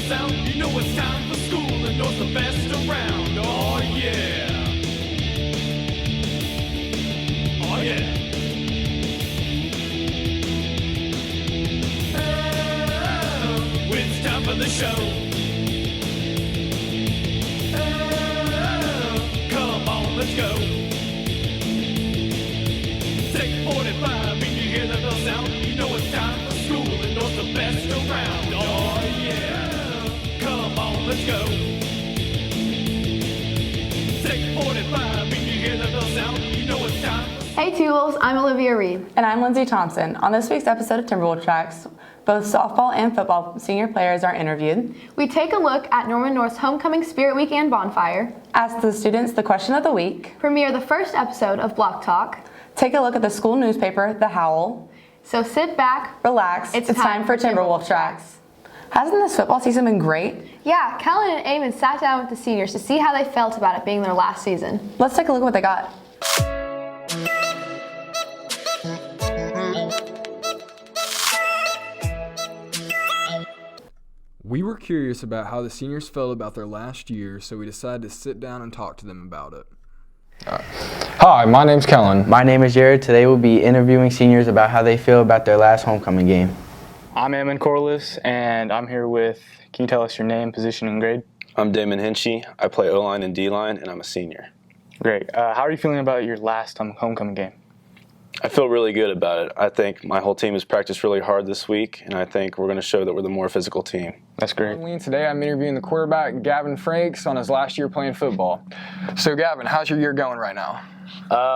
sound, you know it's time for school and knows the best around. Oh yeah. Oh yeah. Oh, it's time for the show. Oh, come on, let's go. 6:45, when you hear the bell sound, you know it's time for school and knows the best around. Oh yeah, come on, let's go. 6:45, when you hear the bell sound, you know it's time. Hey T-Wolves, I'm Olivia Reed. And I'm Lindsay Thompson. On this week's episode of Timberwolf Tracks, both softball and football senior players are interviewed. We take a look at Norman North's Homecoming Spirit Week and Bonfire. Ask the students the question of the week. Premiere the first episode of Block Talk. Take a look at the school newspaper, The Howl. So sit back, relax, it's time for Timberwolf Tracks. Hasn't this football season been great? Yeah, Kellen and Eamon sat down with the seniors to see how they felt about it being their last season. Let's take a look at what they got. We were curious about how the seniors felt about their last year, so we decided to sit down and talk to them about it. Hi, my name's Kellen. My name is Jared. Today we'll be interviewing seniors about how they feel about their last homecoming game. I'm Eamon Corliss, and I'm here with, can you tell us your name, position, and grade? I'm Damon Hinchy. I play O-line and D-line, and I'm a senior. Great. How are you feeling about your last homecoming game? I feel really good about it. I think my whole team has practiced really hard this week, and I think we're going to show that we're the more physical team. That's great. Today I'm interviewing the quarterback, Gavin Frakes, on his last year playing football. So Gavin, how's your year going right now?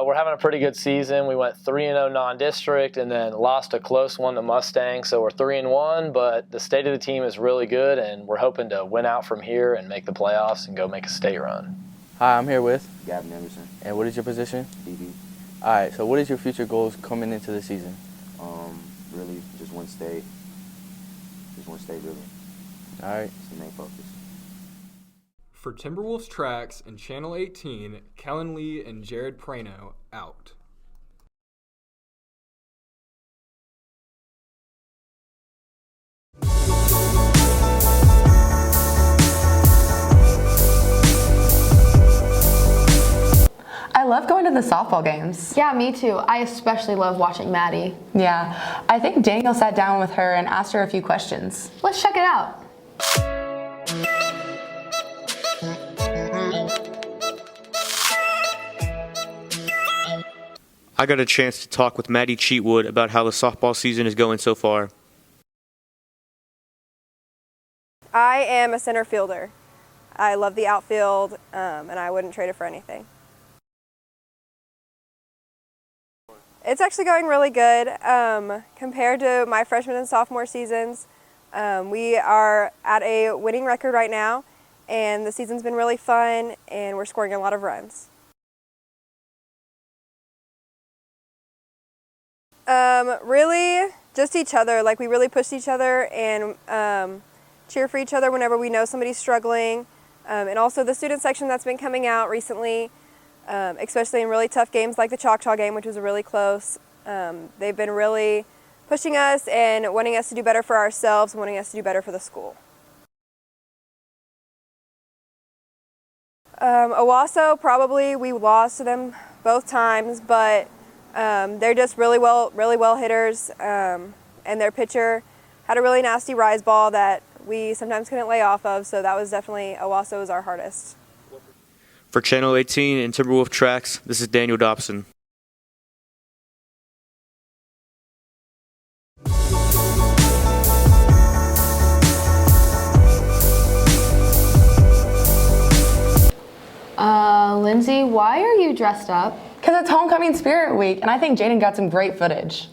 We're having a pretty good season. We went 3-0 non-district and then lost a close one to Mustang. So we're 3-1, but the state of the team is really good, and we're hoping to win out from here and make the playoffs and go make a state run. Hi, I'm here with Gavin Emerson. And what is your position? DB. All right, so what is your future goals coming into the season? Really, just one state. Just one state, really. All right. It's the main focus. For Timberwolf Tracks and Channel 18, Kellen Lee and Jared Prano out. I love going to the softball games. Yeah, me too. I especially love watching Maddie. Yeah, I think Daniel sat down with her and asked her a few questions. Let's check it out. I got a chance to talk with Maddie Cheatwood about how the softball season is going so far. I am a center fielder. I love the outfield, and I wouldn't trade it for anything. It's actually going really good. Compared to my freshman and sophomore seasons, we are at a winning record right now, and the season's been really fun, and we're scoring a lot of runs. Really, just each other. Like, we really push each other and cheer for each other whenever we know somebody's struggling. And also the student section that's been coming out recently, especially in really tough games like the Choctaw game, which was really close. They've been really pushing us and wanting us to do better for ourselves, wanting us to do better for the school. Owasso, probably we lost to them both times, but they're just really well hitters, and their pitcher had a really nasty rise ball that we sometimes couldn't lay off of, so that was definitely, Owasso was our hardest. For Channel 18 and Timberwolf Tracks, this is Daniel Dobson. Lindsay, why are you dressed up? Because it's Homecoming Spirit Week, and I think Jaden got some great footage.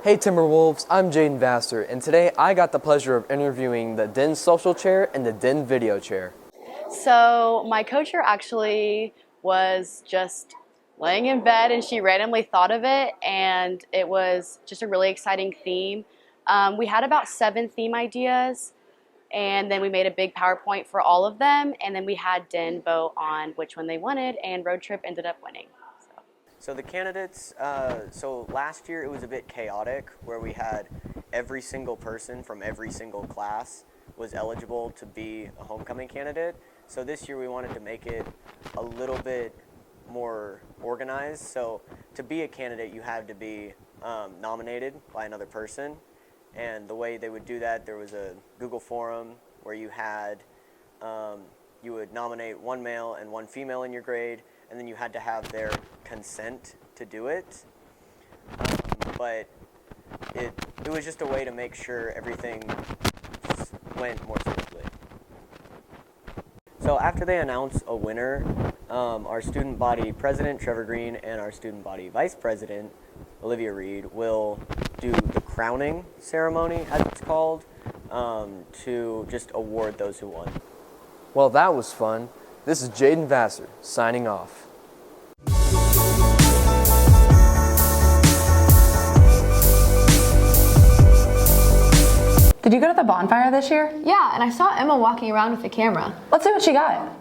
Hey Timberwolves, I'm Jaden Vassar, and today I got the pleasure of interviewing the Den Social Chair and the Den Video Chair. So my co-chair actually was just laying in bed and she randomly thought of it, and it was just a really exciting theme. We had about 7 theme ideas, and then we made a big PowerPoint for all of them, and then we had Den vote on which one they wanted, and Road Trip ended up winning. So. So the candidates, so last year it was a bit chaotic where we had every single person from every single class was eligible to be a homecoming candidate. So this year we wanted to make it a little bit more organized. So to be a candidate, you had to be nominated by another person. And the way they would do that, there was a Google forum where you had, you would nominate one male and one female in your grade, and then you had to have their consent to do it. But it was just a way to make sure everything just went more smoothly. So after they announce a winner, our student body president, Trevor Green, and our student body vice president, Olivia Reed, will do the crowning ceremony, as it's called, to just award those who won. Well, that was fun. This is Jaden Vassar, signing off. Did you go to the bonfire this year? Yeah, and I saw Emma walking around with the camera. Let's see what she got.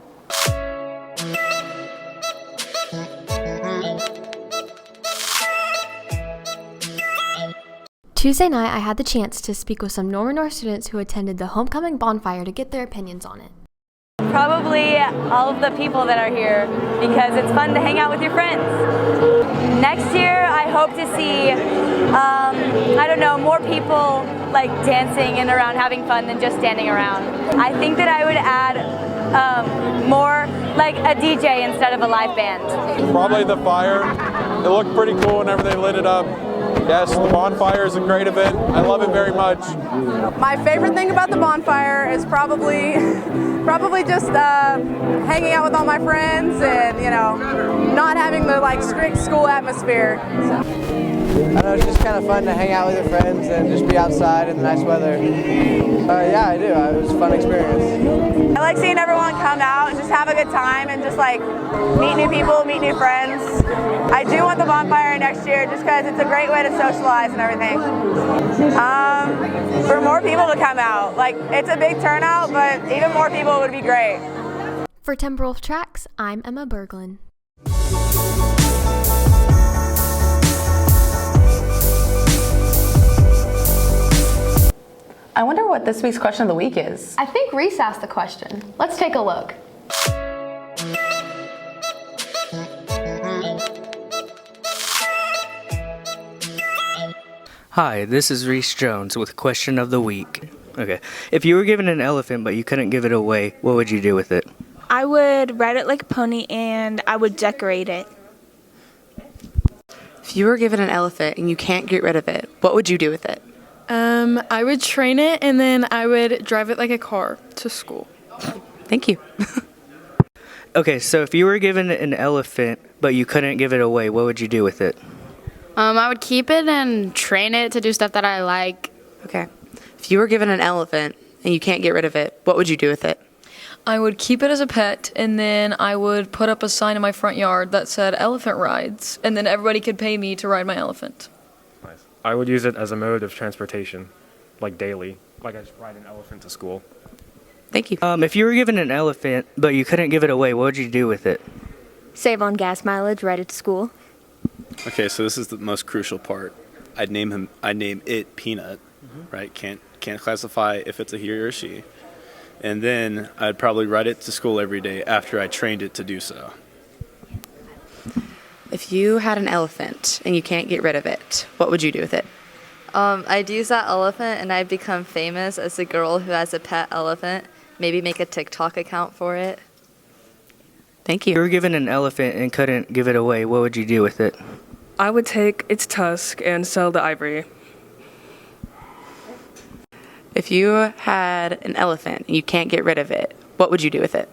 Tuesday night, I had the chance to speak with some Norman North students who attended the homecoming bonfire to get their opinions on it. Probably all of the people that are here because it's fun to hang out with your friends. Next year, I hope to see, I don't know, more people like dancing and around having fun than just standing around. I think that I would add more like a DJ instead of a live band. Probably the fire. It looked pretty cool whenever they lit it up. Yes, the bonfire is a great event. I love it very much. My favorite thing about the bonfire is probably just hanging out with all my friends and, you know, not having the like strict school atmosphere. I know, it's just kind of fun to hang out with your friends and just be outside in the nice weather. Yeah, I do. It was a fun experience. I like seeing everyone come out and just have a good time and just like meet new people, meet new friends. I do want the bonfire next year just because it's a great way to socialize and everything. For more people to come out. Like, it's a big turnout, but even more people would be great. For Timberwolf Tracks, I'm Emma Berglund. I wonder what this week's question of the week is. I think Reese asked the question. Let's take a look. Hi, this is Reese Jones with question of the week. Okay, if you were given an elephant but you couldn't give it away, what would you do with it? I would ride it like a pony and I would decorate it. If you were given an elephant and you can't get rid of it, what would you do with it? I would train it and then I would drive it like a car to school. Thank you. Okay, so if you were given an elephant but you couldn't give it away, what would you do with it? I would keep it and train it to do stuff that I like. Okay. If you were given an elephant and you can't get rid of it, what would you do with it? I would keep it as a pet, and then I would put up a sign in my front yard that said elephant rides, and then everybody could pay me to ride my elephant. Nice. I would use it as a mode of transportation, like daily. Like I just ride an elephant to school. Thank you. If you were given an elephant but you couldn't give it away, what would you do with it? Save on gas mileage, ride it to school. Okay, so this is the most crucial part. I'd name it Peanut, right? Can't classify if it's a he or a she. And then I'd probably ride it to school every day after I trained it to do so. If you had an elephant and you can't get rid of it, what would you do with it? I'd use that elephant and I'd become famous as the girl who has a pet elephant. Maybe make a TikTok account for it. Thank you. If you were given an elephant and couldn't give it away, what would you do with it? I would take its tusk and sell the ivory. If you had an elephant and you can't get rid of it, what would you do with it?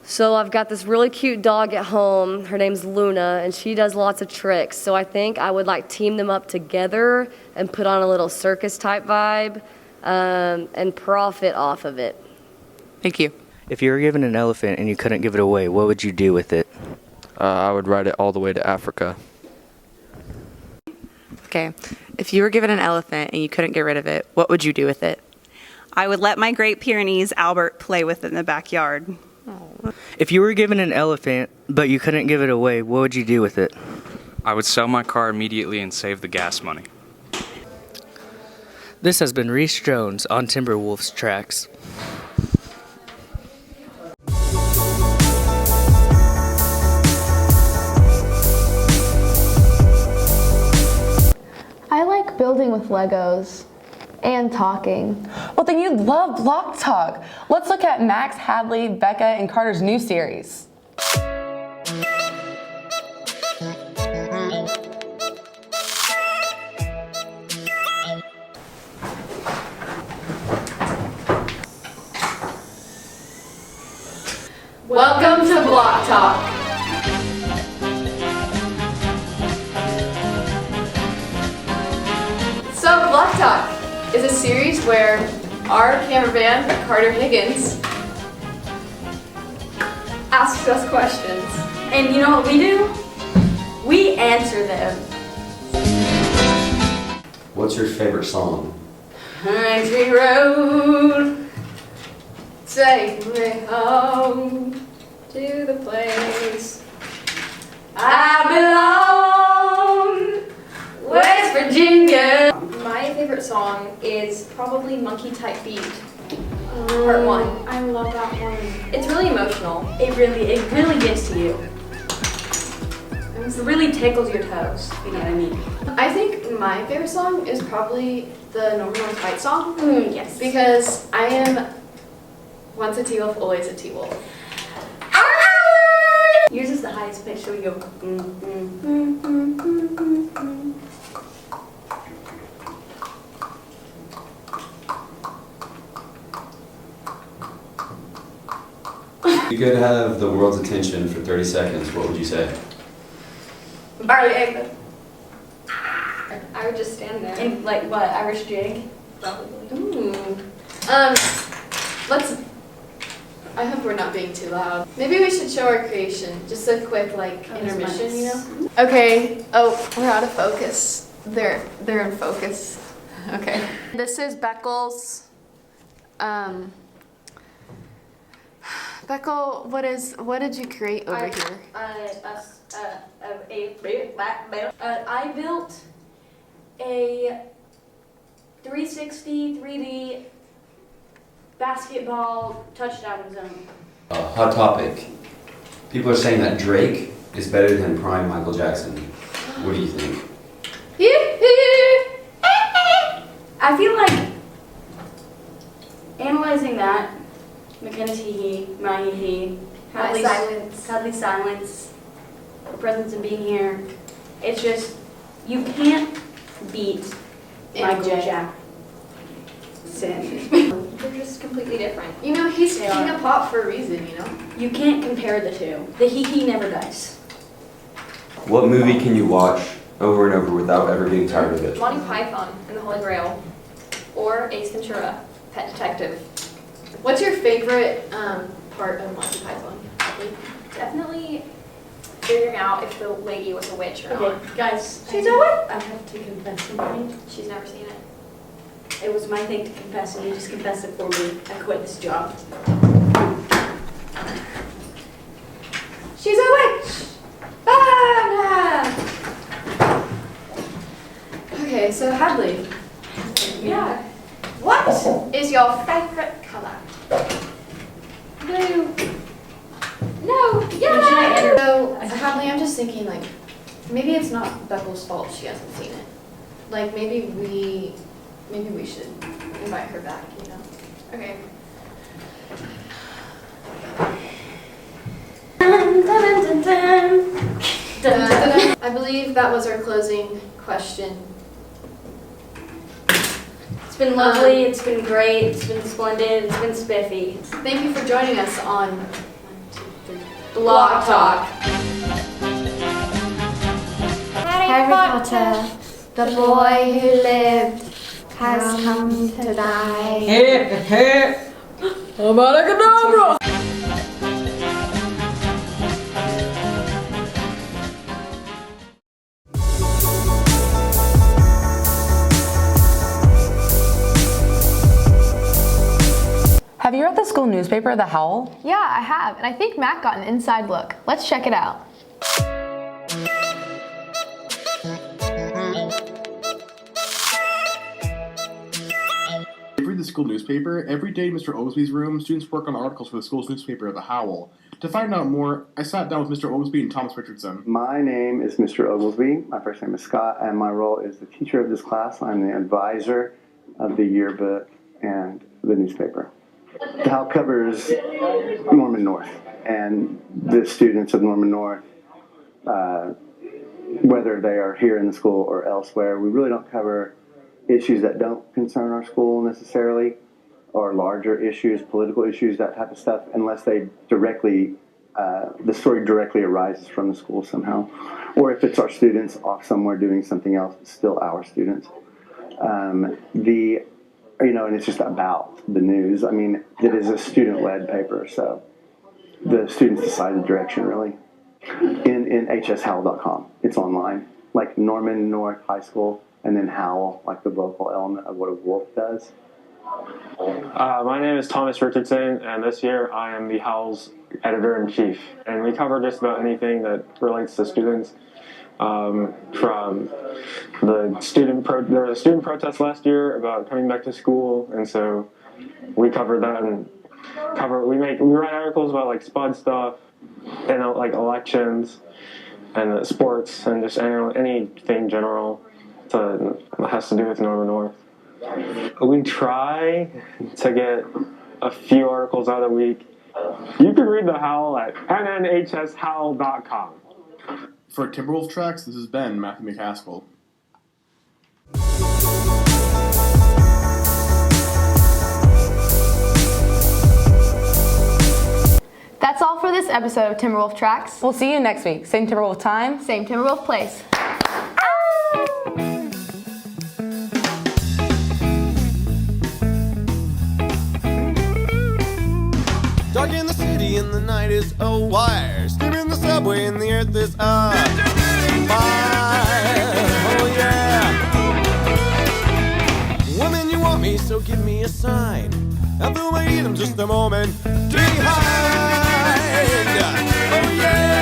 So I've got this really cute dog at home. Her name's Luna, and she does lots of tricks. So I think I would like team them up together and put on a little circus type vibe and profit off of it. Thank you. If you were given an elephant and you couldn't give it away, what would you do with it? I would ride it all the way to Africa. Okay. If you were given an elephant and you couldn't get rid of it, what would you do with it? I would let my Great Pyrenees Albert play with it in the backyard. If you were given an elephant but you couldn't give it away, what would you do with it? I would sell my car immediately and save the gas money. This has been Reese Jones on Timberwolf Tracks. I like building with Legos and talking. Well, then you'd love Block Talk. Let's look at Max, Hadley, Becca, and Carter's new series. Welcome to Block Talk. So Block Talk is a series where our cameraman, Carter Higgins, asks us questions. And you know what we do? We answer them. What's your favorite song? Country road, take me home to the place I belong, West Virginia. My favorite song is probably Monkey Type Beat, part 1. I love that one. It's really emotional. It really gets to you. It really tickles your toes, if you know what I mean. I think my favorite song is probably the Norman North Fight song. Yes. Because I am once a T-Wolf, always a T-Wolf. Yours is the highest pitch, so we go. You could have the world's attention for 30 seconds. What would you say? Barley egg. I would just stand there. And like what, Irish jig? Probably. Ooh. I hope we're not being too loud. Maybe we should show our creation. Just a quick intermission, you know? Okay. Oh, we're out of focus. They're in focus. Okay. This is Beckel's. Beckel, what did you create over here? I built a 360 3D basketball touchdown zone. Hot topic. People are saying that Drake is better than prime Michael Jackson. What do you think? I feel like analyzing that, McKenna's hee-hee, my hee-hee, Hadley's silence, her presence in being here. It's just, you can't beat Michael Jackson. They're just completely different. You know, he's king of pop for a reason, you know? You can't compare the two. The hee-hee never dies. What movie can you watch over and over without ever getting tired of it? Monty Python and the Holy Grail, or Ace Ventura, Pet Detective. What's your favorite part of Monty Python? Definitely figuring out if the lady was a witch or not. Okay, guys. She's a witch? I have to confess something. She's never seen it. It was my thing to confess, and you just confessed it for me. I quit this job. She's a witch! Ah! Okay, so Hadley. Yeah. What is your favorite color? Blue. No. Yeah. So Hadley, I'm just thinking maybe it's not Beckel's fault she hasn't seen it. Maybe we should invite her back, you know? Okay. I believe that was our closing question. It's been lovely, it's been great, it's been splendid, it's been spiffy. Thank you for joining us on Block Talk. Harry Potter, the boy who lived, has come to die. Hip, hip. Abracadabra! Have you read the school newspaper, The Howl? Yeah, I have, and I think Matt got an inside look. Let's check it out. I read the school newspaper. Every day in Mr. Oglesby's room, students work on articles for the school's newspaper, The Howl. To find out more, I sat down with Mr. Oglesby and Thomas Richardson. My name is Mr. Oglesby. My first name is Scott, and my role is the teacher of this class. I'm the advisor of the yearbook and the newspaper. The Howl covers Norman North, and the students of Norman North, whether they are here in the school or elsewhere, we really don't cover issues that don't concern our school necessarily, or larger issues, political issues, that type of stuff, unless they directly, the story directly arises from the school somehow. Or if it's our students off somewhere doing something else, it's still our students. And it's just about the news. I mean, it is a student-led paper, so the students decide the direction, really. In hshowl.com. It's online, like Norman North High School, and then howl, like the vocal element of what a wolf does. My name is Thomas Richardson, and this year I am the Howl's editor-in-chief. And we cover just about anything that relates to students. From the there was a student protest last year about coming back to school, and so we covered that and we write articles about like Spud stuff and like elections and sports and just anything general that has to do with Norman North. We try to get a few articles out a week. You can read The Howl at nnhshowl.com. For Timberwolf Tracks, this has been Matthew McCaskill. That's all for this episode of Timberwolf Tracks. We'll see you next week. Same Timberwolf time. Same Timberwolf place. Dark in the city and the night is a wire. Steam in the subway and the earth is on fire. Oh yeah. Woman, you want me, so give me a sign. I feel my heat, I'm just a moment behind. Oh yeah.